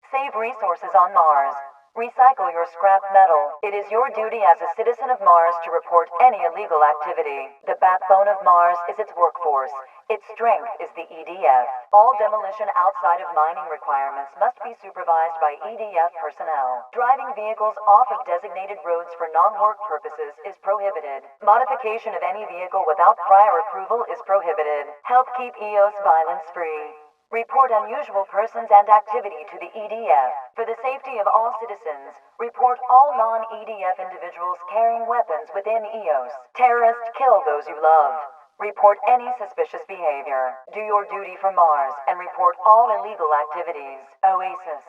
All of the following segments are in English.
Save resources on Mars. Recycle your scrap metal. It is your duty as a citizen of Mars to report any illegal activity. The backbone of Mars is its workforce. Its strength is the EDF. All demolition outside of mining requirements must be supervised by EDF personnel. Driving vehicles off of designated roads for non-work purposes is prohibited. Modification of any vehicle without prior approval is prohibited. Help keep EOS violence free. Report unusual persons and activity to the EDF. For the safety of all citizens, report all non-EDF individuals carrying weapons within EOS. Terrorists kill those you love. Report any suspicious behavior. Do your duty for Mars and report all illegal activities. Oasis.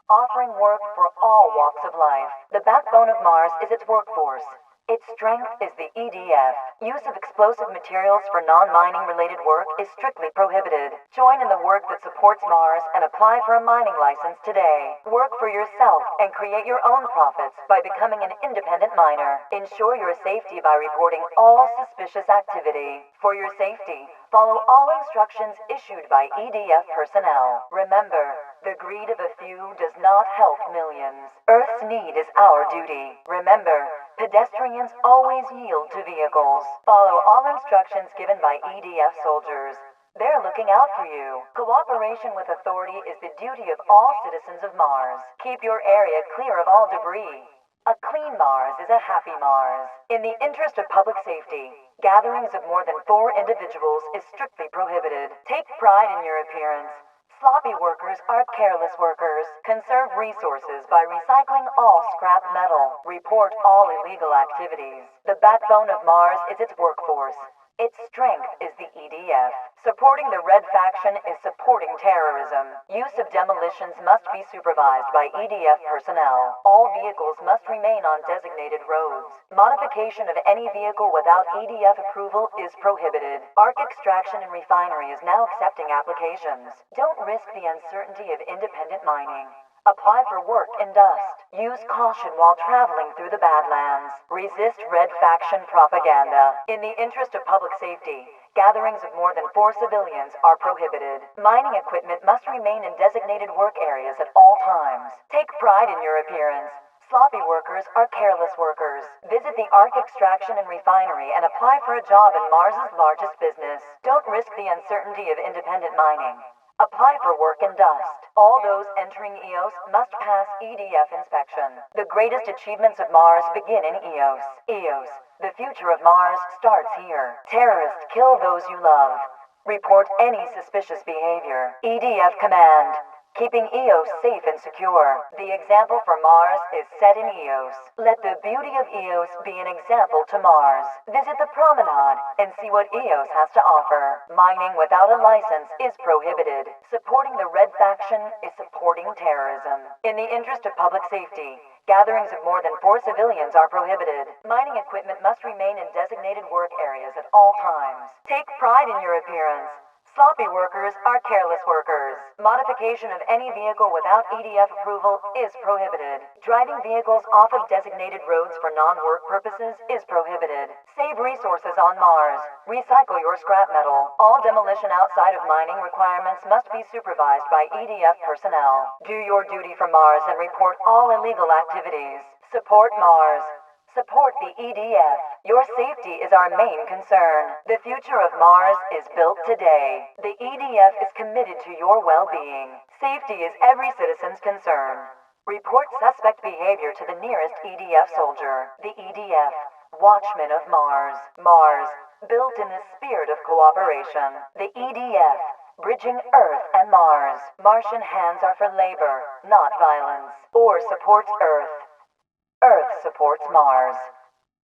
Offering work for all walks of life. The backbone of Mars is its workforce. Its strength is the EDF. Use of explosive materials for non-mining related work is strictly prohibited. Join in the work that supports Mars and apply for a mining license today. Work for yourself and create your own profits by becoming an independent miner. Ensure your safety by reporting all suspicious activity. For your safety, follow all instructions issued by EDF personnel. Remember, the greed of a few does not help millions. Earth's need is our duty. Remember, pedestrians always yield to vehicles. Follow all instructions given by EDF soldiers. They're looking out for you. Cooperation with authority is the duty of all citizens of Mars. Keep your area clear of all debris. A clean Mars is a happy Mars. In the interest of public safety, gatherings of more than 4 individuals is strictly prohibited. Take pride in your appearance. Sloppy workers are careless workers. Conserve resources by recycling all scrap metal. Report all illegal activities. The backbone of Mars is its workforce. Its strength is the EDF. Supporting the Red Faction is supporting terrorism. Use of demolitions must be supervised by EDF personnel. All vehicles must remain on designated roads. Modification of any vehicle without EDF approval is prohibited. Arc extraction and refinery is now accepting applications. Don't risk the uncertainty of independent mining. Apply for work in dust. Use caution while traveling through the Badlands. Resist Red Faction propaganda. In the interest of public safety, gatherings of more than 4 civilians are prohibited. Mining equipment must remain in designated work areas at all times. Take pride in your appearance. Sloppy workers are careless workers. Visit the Arc Extraction and Refinery and apply for a job in Mars's largest business. Don't risk the uncertainty of independent mining. Apply for work in dust. All those entering EOS must pass EDF inspection. The greatest achievements of Mars begin in EOS. EOS, the future of Mars starts here. Terrorists kill those you love. Report any suspicious behavior. EDF Command. Keeping EOS safe and secure. The example for Mars is set in EOS. Let the beauty of EOS be an example to Mars. Visit the promenade and see what EOS has to offer. Mining without a license is prohibited. Supporting the Red Faction is supporting terrorism. In the interest of public safety, gatherings of more than 4 civilians are prohibited. Mining equipment must remain in designated work areas at all times. Take pride in your appearance. Sloppy workers are careless workers. Modification of any vehicle without EDF approval is prohibited. Driving vehicles off of designated roads for non-work purposes is prohibited. Save resources on Mars. Recycle your scrap metal. All demolition outside of mining requirements must be supervised by EDF personnel. Do your duty for Mars and report all illegal activities. Support Mars. Support the EDF. Your safety is our main concern. The future of Mars is built today. The EDF is committed to your well-being. Safety is every citizen's concern. Report suspect behavior to the nearest EDF soldier. The EDF, Watchmen of Mars. Mars, built in the spirit of cooperation. The EDF, bridging Earth and Mars. Martian hands are for labor, not violence. Or supports Earth. Earth supports Mars.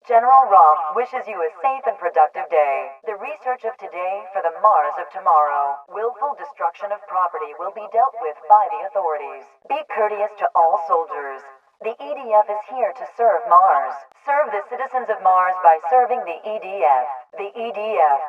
General Roth wishes you a safe and productive day. The research of today for the Mars of tomorrow. Willful destruction of property will be dealt with by the authorities. Be courteous to all soldiers. The EDF is here to serve Mars. Serve the citizens of Mars by serving the EDF. The EDF,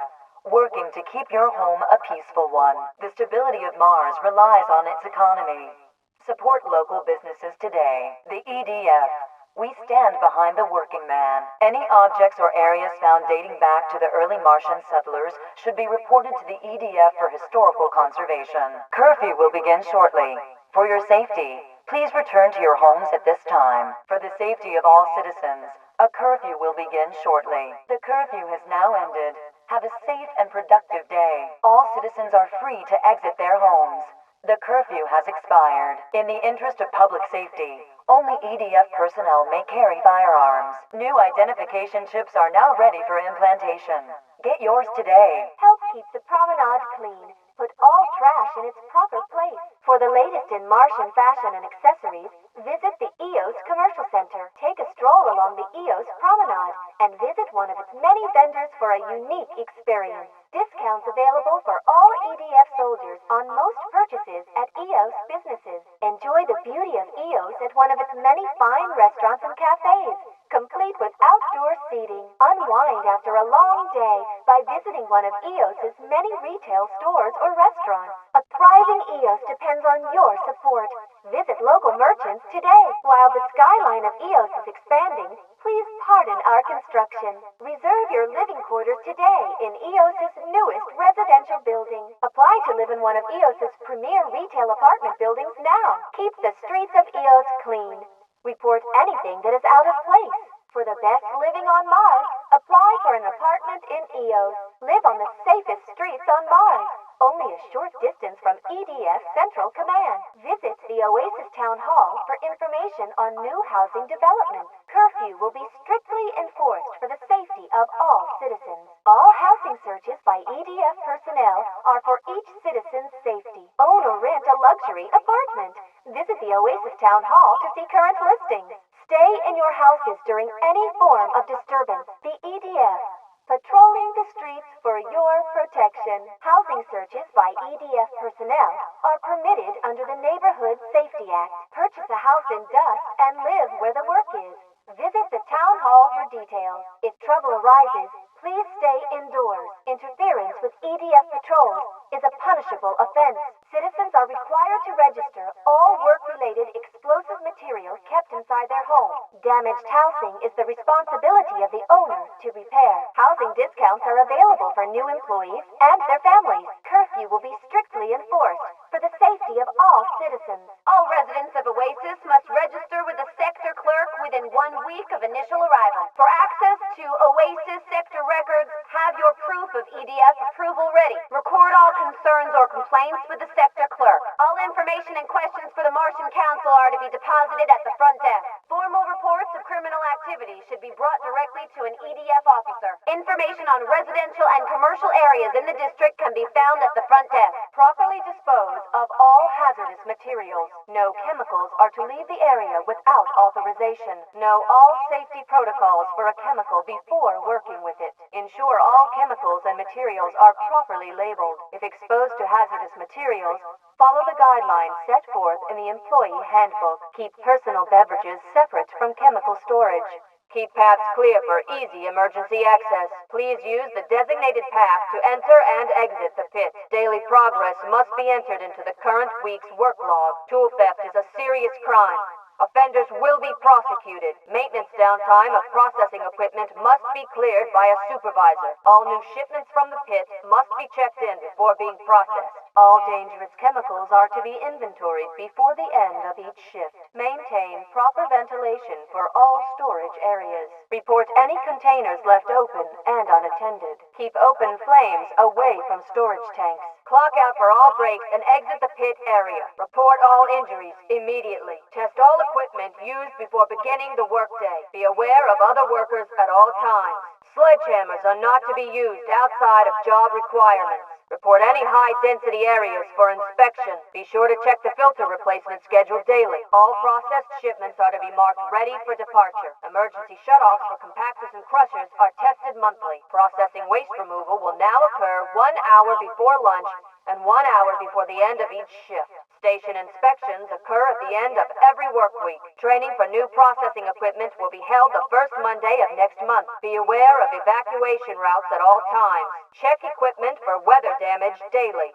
working to keep your home a peaceful one. The stability of Mars relies on its economy. Support local businesses today. The EDF. We stand behind the working man. Any objects or areas found dating back to the early Martian settlers should be reported to the EDF for historical conservation. Curfew will begin shortly. For your safety, please return to your homes at this time. For the safety of all citizens, a curfew will begin shortly. The curfew has now ended. Have a safe and productive day. All citizens are free to exit their homes. The curfew has expired. In the interest of public safety, only EDF personnel may carry firearms. New identification chips are now ready for implantation. Get yours today. Help keep the promenade clean. Put all trash in its proper place. For the latest in Martian fashion and accessories, visit the EOS Commercial Center. Take a stroll along the EOS Promenade and visit one of its many vendors for a unique experience. Discounts available for all EDF soldiers on most purchases at EOS businesses. Enjoy the beauty of EOS at one of its many fine restaurants and cafes, complete with outdoor seating. Unwind after a long day by visiting one of EOS's many retail stores or restaurants. A thriving EOS depends on your support. Visit local merchants today. While the skyline of EOS is expanding, please pardon our construction. Reserve your living quarters today in EOS's newest residential building. Apply to live in one of EOS's premier retail apartment buildings now. Keep the streets of EOS clean. Report anything that is out of place. For the best living on Mars, apply for an apartment in EOS. Live on the safest streets on Mars. Only a short distance from EDF Central Command. Visit the Oasis Town Hall for information on new housing developments. Curfew will be strictly enforced for the safety of all citizens. All housing searches by EDF personnel are for each citizen's safety. Own or rent a luxury apartment. Visit the Oasis Town Hall to see current listings. Stay in your houses during any form of disturbance. The EDF, patrolling the streets for your protection. Housing searches by EDF personnel are permitted under the Neighborhood Safety Act. Purchase a house in dust and live where the work is. Visit the town hall for details. If trouble arises, please stay indoors. Interference with EDF patrols is a punishable offense. Citizens are required to register all work-related explosive materials kept inside their home. Damaged housing is the responsibility of the owner to repair. Housing discounts are available for new employees and their families. Curfew will be strictly enforced for the safety of all citizens. All residents of Oasis must register with the sector clerk within 1 week of initial arrival. For access to Oasis sector records, have your proof of EDF approval ready. Record all concerns or complaints with the sector clerk. All information and questions for the Martian Council are to be deposited at the front desk. Formal reports of criminal activity should be brought directly to an EDF officer. Information on residential and commercial areas in the district can be found at the front desk. Properly dispose of all hazardous materials. No chemicals are to leave the area without authorization. Know all safety protocols for a chemical before working with it. Ensure all chemicals and materials are properly labeled. If exposed to hazardous materials, follow the guidelines set forth in the Employee Handbook. Keep personal beverages separate from chemical storage. Keep paths clear for easy emergency access. Please use the designated path to enter and exit the pit. Daily progress must be entered into the current week's work log. Tool theft is a serious crime. Offenders will be prosecuted. Maintenance downtime of processing equipment must be cleared by a supervisor. All new shipments from the pit must be checked in before being processed. All dangerous chemicals are to be inventoried before the end of each shift. Maintain proper ventilation for all storage areas. Report any containers left open and unattended. Keep open flames away from storage tanks. Clock out for all breaks and exit the pit area. Report all injuries immediately. Test all equipment used before beginning the workday. Be aware of other workers at all times. Sledgehammers are not to be used outside of job requirements. Report any high-density areas for inspection. Be sure to check the filter replacement schedule daily. All processed shipments are to be marked ready for departure. Emergency shutoffs for compactors and crushers are tested monthly. Processing waste removal will now occur 1 hour before lunch and 1 hour before the end of each shift. Station inspections occur at the end of every work week. Training for new processing equipment will be held the first Monday of next month. Be aware of evacuation routes at all times. Check equipment for weather damage daily.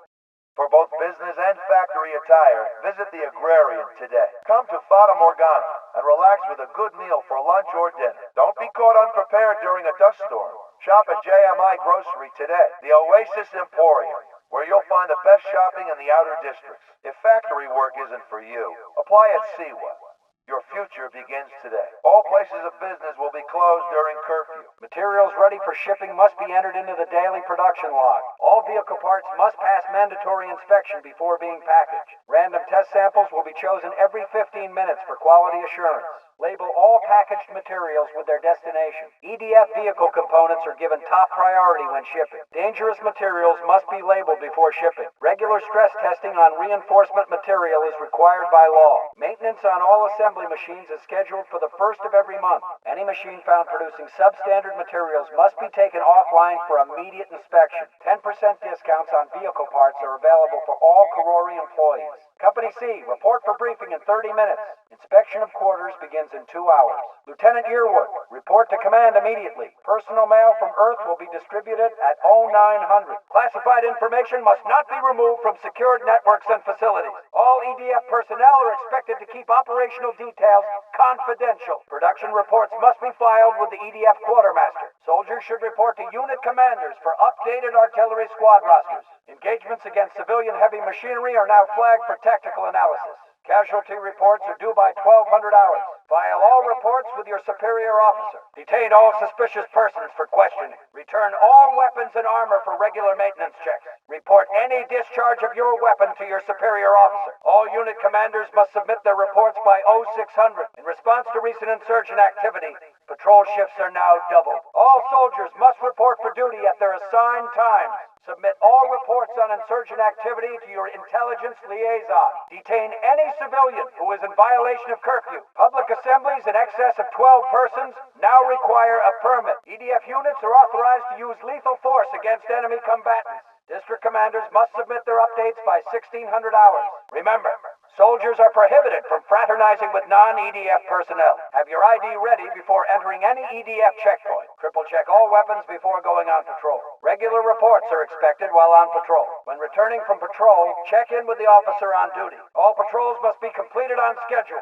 For both business and factory attire, visit the Agrarian today. Come to Fata Morgana and relax with a good meal for lunch or dinner. Don't be caught unprepared during a dust storm. Shop at JMI Grocery today, the Oasis Emporium. where you'll find the best shopping in the outer districts. If factory work isn't for you, apply at Seawell. Your future begins today. All places of business will be closed during curfew. Materials ready for shipping must be entered into the daily production log. All vehicle parts must pass mandatory inspection before being packaged. Random test samples will be chosen every 15 minutes for quality assurance. Label all packaged materials with their destination. EDF vehicle components are given top priority when shipping. Dangerous materials must be labeled before shipping. Regular stress testing on reinforcement material is required by law. Maintenance on all assembly machines is scheduled for the first of every month. Any machine found producing substandard materials must be taken offline for immediate inspection. 10% discounts on vehicle parts are available for all Karori employees. Company C, report for briefing in 30 minutes. Inspection of quarters begins in 2 hours. Lieutenant Yearwood, report to command immediately. Personal mail from Earth will be distributed at 0900. Classified information must not be removed from secured networks and facilities. All EDF personnel are expected to keep operational details confidential. Production reports must be filed with the EDF quartermaster. Soldiers should report to unit commanders for updated artillery squad rosters. Engagements against civilian heavy machinery are now flagged for tactical analysis. Casualty reports are due by 1200 hours. File all reports with your superior officer. Detain all suspicious persons for questioning. Return all weapons and armor for regular maintenance checks. Report any discharge of your weapon to your superior officer. All unit commanders must submit their reports by 0600. In response to recent insurgent activity, patrol shifts are now doubled. All soldiers must report for duty at their assigned times. Submit all reports on insurgent activity to your intelligence liaison. Detain any civilian who is in violation of curfew. Public assemblies in excess of 12 persons now require a permit. EDF units are authorized to use lethal force against enemy combatants. District commanders must submit their updates by 1600 hours. Remember, soldiers are prohibited from fraternizing with non-EDF personnel. Have your ID ready before entering any EDF checkpoint. Triple check all weapons before going on patrol. Regular reports are expected while on patrol. When returning from patrol, check in with the officer on duty. All patrols must be completed on schedule.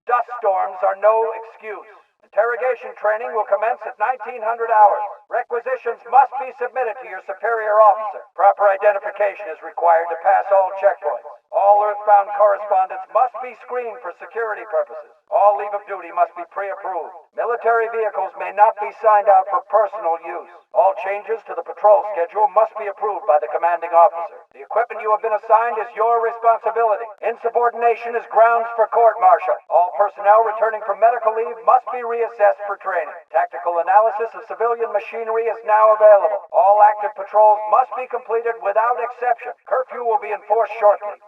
Dust storms are no excuse. Interrogation training will commence at 1900 hours. Requisitions must be submitted to your superior officer. Proper identification is required to pass all checkpoints. All earthbound correspondence must be screened for security purposes. All leave of duty must be pre-approved. Military vehicles may not be signed out for personal use. All changes to the patrol schedule must be approved by the commanding officer. The equipment you have been assigned is your responsibility. Insubordination is grounds for court-martial. All personnel returning from medical leave must be reassessed for training. Tactical analysis of civilian machinery is now available. All active patrols must be completed without exception. Curfew will be enforced shortly.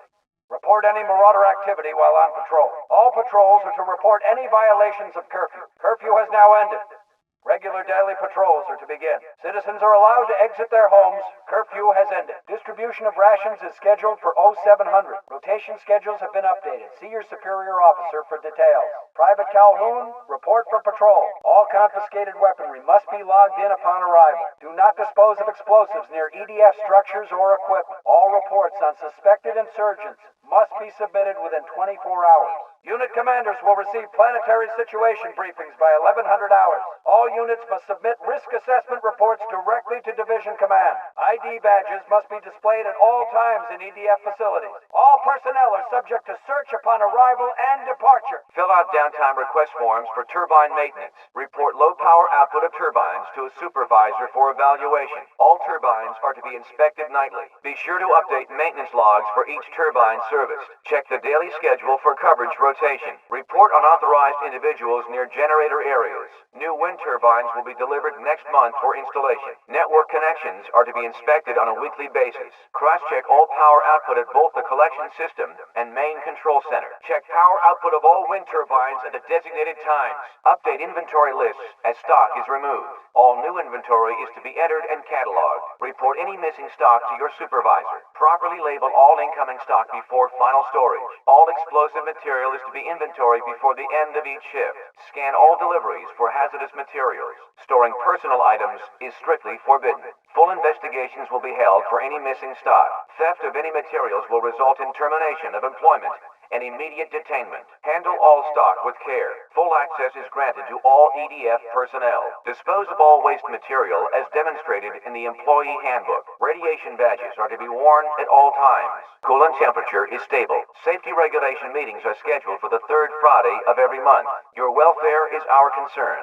Report any marauder activity while on patrol. All patrols are to report any violations of curfew. Curfew has now ended. Regular daily patrols are to begin. Citizens are allowed to exit their homes. Curfew has ended. Distribution of rations is scheduled for 0700. Rotation schedules have been updated. See your superior officer for details. Private Calhoun, report for patrol. All confiscated weaponry must be logged in upon arrival. Do not dispose of explosives near EDF structures or equipment. All reports on suspected insurgents must be submitted within 24 hours. Unit commanders will receive planetary situation briefings by 1100 hours. All units must submit risk assessment reports directly to Division Command. ID badges must be displayed at all times in EDF facilities. All personnel are subject to search upon arrival and departure. Fill out downtime request forms for turbine maintenance. Report low power output of turbines to a supervisor for evaluation. All turbines are to be inspected nightly. Be sure to update maintenance logs for each turbine serviced. Check the daily schedule for coverage rotation. Report unauthorized individuals near generator areas. New wind turbines will be delivered next month for installation. Network connections are to be inspected on a weekly basis. Cross-check all power output at both the collection system and main control center. Check power output of all wind turbines at the designated times. Update inventory lists as stock is removed. All new inventory is to be entered and cataloged. Report any missing stock to your supervisor. Properly label all incoming stock before final storage. All explosive material is to be inventoried before the end of each shift. Scan all deliveries for hazardous materials. Storing personal items is strictly forbidden. Full investigations will be held for any missing stock. Theft of any materials will result in termination of employment and immediate detainment. Handle all stock with care. Full access is granted to all EDF personnel. Dispose of all waste material as demonstrated in the employee handbook. Radiation badges are to be worn at all times. Coolant temperature is stable. Safety regulation meetings are scheduled for the third Friday of every month. Your welfare is our concern.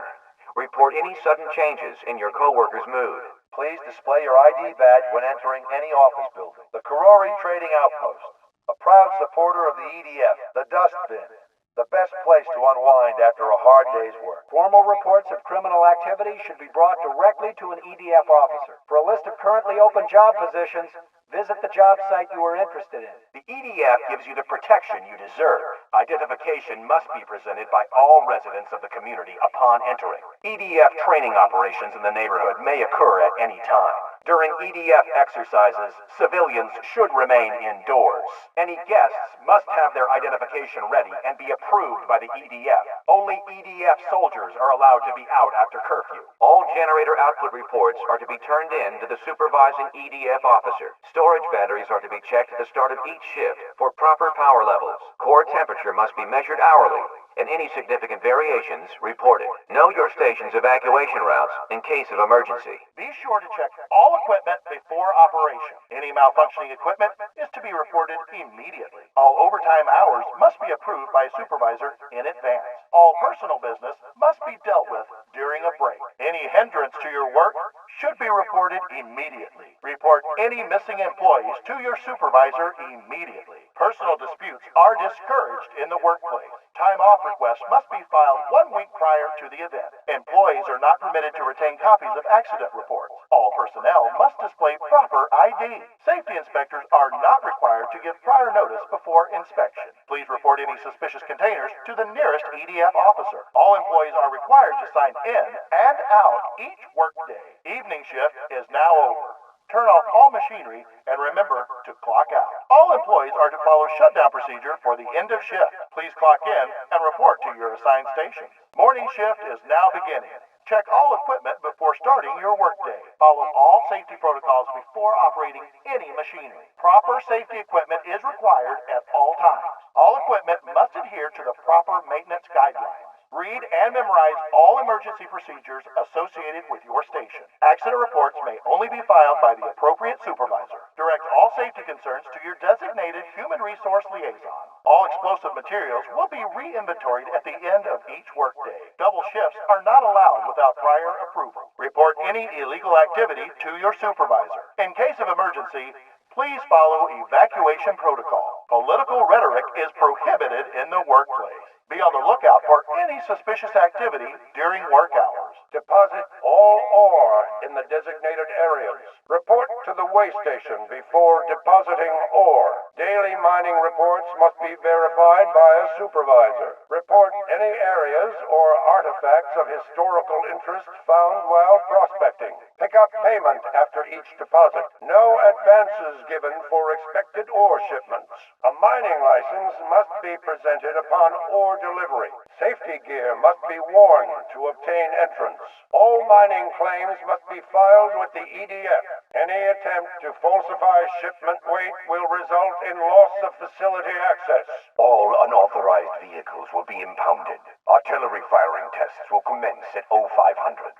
Report any sudden changes in your coworker's mood. Please display your ID badge when entering any office building. The Karori Trading Outpost, a proud supporter of the EDF, the dust bin, the best place to unwind after a hard day's work. Formal reports of criminal activity should be brought directly to an EDF officer. For a list of currently open job positions, visit the job site you are interested in. The EDF gives you the protection you deserve. Identification must be presented by all residents of the community upon entering. EDF training operations in the neighborhood may occur at any time. During EDF exercises, civilians should remain indoors. Any guests must have their identification ready and be approved by the EDF. Only EDF soldiers are allowed to be out after curfew. All generator output reports are to be turned in to the supervising EDF officer. Storage batteries are to be checked at the start of each shift for proper power levels. Core temperature must be measured hourly, and any significant variations reported. Know your station's evacuation routes in case of emergency. Be sure to check all equipment before operation. Any malfunctioning equipment is to be reported immediately. All overtime hours must be approved by a supervisor in advance. All personal business must be dealt with during a break. Any hindrance to your work should be reported immediately. Report any missing employees to your supervisor immediately. Personal disputes are discouraged in the workplace. Time off requests must be filed 1 week prior to the event. Employees are not permitted to retain copies of accident reports. All personnel must display proper ID. Safety inspectors are not required to give prior notice before inspection. Please report any suspicious containers to the nearest EDF officer. All employees are required to sign in and out each workday. Evening shift is now over. Turn off all machinery and remember to clock out. All employees are to follow shutdown procedure for the end of shift. Please clock in and report to your assigned station. Morning shift is now beginning. Check all equipment before starting your workday. Follow all safety protocols before operating any machinery. Proper safety equipment is required at all times. All equipment must adhere to the proper maintenance guidelines. Read and memorize all emergency procedures associated with your station. Accident reports may only be filed by the appropriate supervisor. Direct all safety concerns to your designated human resource liaison. All explosive materials will be re-inventoried at the end of each workday. Double shifts are not allowed without prior approval. Report any illegal activity to your supervisor. In case of emergency, please follow evacuation protocol. Political rhetoric is prohibited in the workplace. Be on the lookout for any suspicious activity during work hours. Deposit all ore in the designated areas. Report to the weigh station before depositing ore. Daily mining reports must be verified by a supervisor. Report any areas or artifacts of historical interest found while prospecting. Pick up payment after each deposit. No advances given for expected ore shipments. A mining license must be presented upon ore delivery. Safety gear must be worn to obtain entrance. All mining claims must be filed with the EDF. Any attempt to falsify shipment weight will result in loss of facility access. All unauthorized vehicles will be impounded. Artillery firing tests will commence at 0500.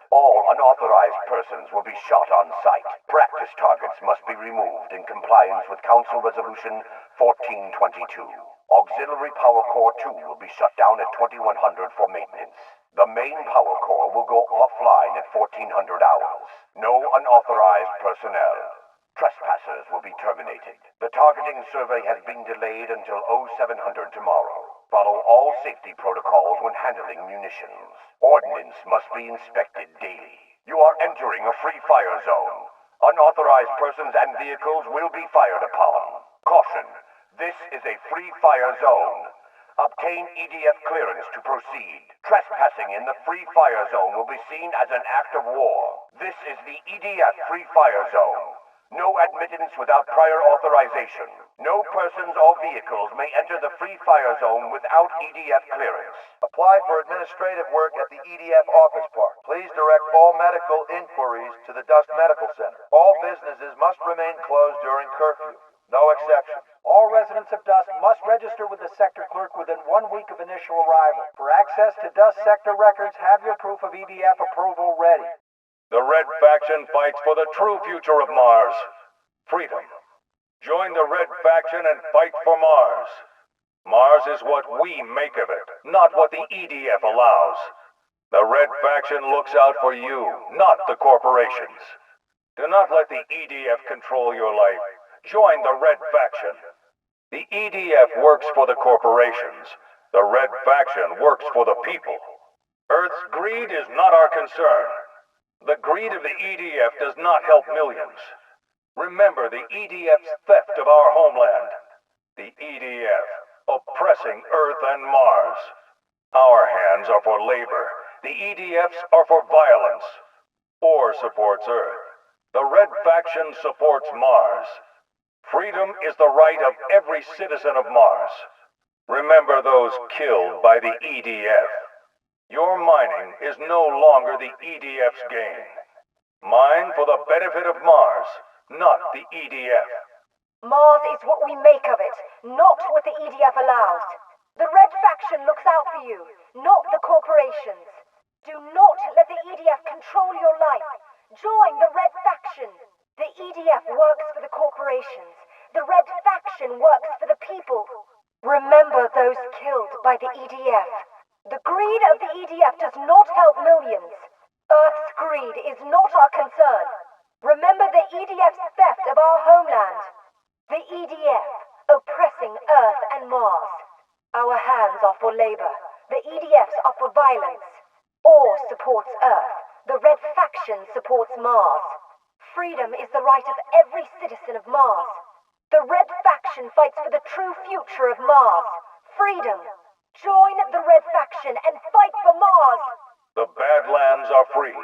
All unauthorized persons will be shot on sight. Practice targets must be removed in compliance with Council Resolution 1422. Auxiliary Power Core 2 will be shut down at 2100 for maintenance. The main power core will go offline at 1400 hours. No unauthorized personnel. Trespassers will be terminated. The targeting survey has been delayed until 0700 tomorrow. Follow all safety protocols when handling munitions. Ordnance must be inspected daily. You are entering a free fire zone. Unauthorized persons and vehicles will be fired upon. Caution. This is a free fire zone. Obtain EDF clearance to proceed. Trespassing in the free fire zone will be seen as an act of war. This is the EDF free fire zone. No admittance without prior authorization. No persons or vehicles may enter the free fire zone without EDF clearance. Apply for administrative work at the EDF office park. Please direct all medical inquiries to the Dust Medical Center. All businesses must remain closed during curfew. No exceptions. All residents of Dust must register with the sector clerk within 1 week of initial arrival. For access to Dust sector records, have your proof of EDF approval ready. The Red Faction fights for the true future of Mars. Freedom. Join the Red Faction and fight for Mars. Mars is what we make of it, not what the EDF allows. The Red Faction looks out for you, not the corporations. Do not let the EDF control your life. Join the Red Faction. The EDF works for the corporations. The Red Faction works for the people. Earth's greed is not our concern. The greed of the EDF does not help millions. Remember the EDF's theft of our homeland. The EDF oppressing Earth and Mars. Our hands are for labor. The EDF's are for violence. Ore supports Earth. The Red Faction supports Mars. Freedom is the right of every citizen of Mars. Remember those killed by the EDF. Your mining is no longer the EDF's gain. Mine for the benefit of Mars, not the EDF. Mars is what we make of it, not what the EDF allows. The Red Faction looks out for you, not the corporations. Do not let the EDF control your life. Join the Red Faction. The EDF works for the corporations. The Red Faction works for the people. Remember those killed by the EDF. The greed of the EDF does not help millions. Earth's greed is not our concern. Remember the EDF's theft of our homeland. The EDF, oppressing Earth and Mars. Our hands are for labor. The EDFs are for violence. Ore supports Earth. The Red Faction supports Mars. Freedom is the right of every citizen of Mars. The Red Faction fights for the true future of Mars. Freedom. Join the Red Faction and fight for Mars. The Badlands are free.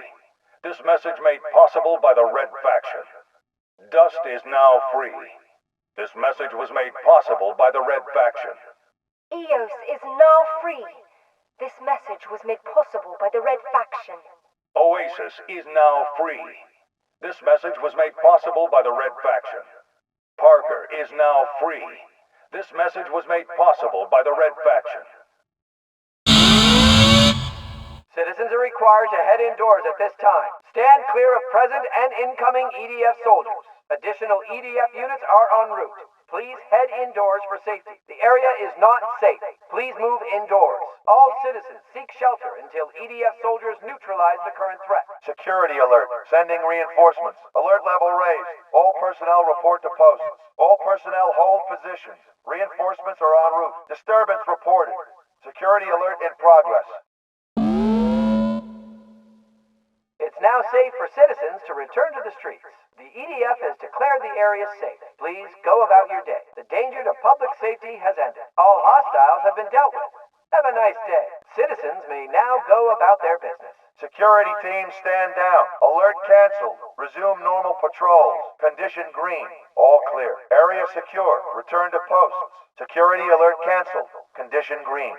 This message made possible by the Red Faction. Dust is now free. This message was made possible by the Red Faction. EOS is now free. This message was made possible by the Red Faction. Oasis is now free. This message was made possible by the Red Faction. Parker is now free. This message was made possible by the Red Faction. Citizens are required to head indoors at this time. Stand clear of present and incoming EDF soldiers. Additional EDF units are en route. Please head indoors for safety. The area is not safe. Please move indoors. All citizens seek shelter until EDF soldiers neutralize the current threat. Security alert. Sending reinforcements. Alert level raised. All personnel report to posts. All personnel hold positions. Reinforcements are en route. Disturbance reported. Security alert in progress. It's now safe for citizens to return to the streets. The EDF has declared the area safe. Please go about your day. The danger to public safety has ended. All hostiles have been dealt with. Have a nice day. Citizens may now go about their business. Security team stand down. Alert canceled. Resume normal patrols. Condition green. All clear. Area secure. Return to posts. Security alert canceled. Condition green.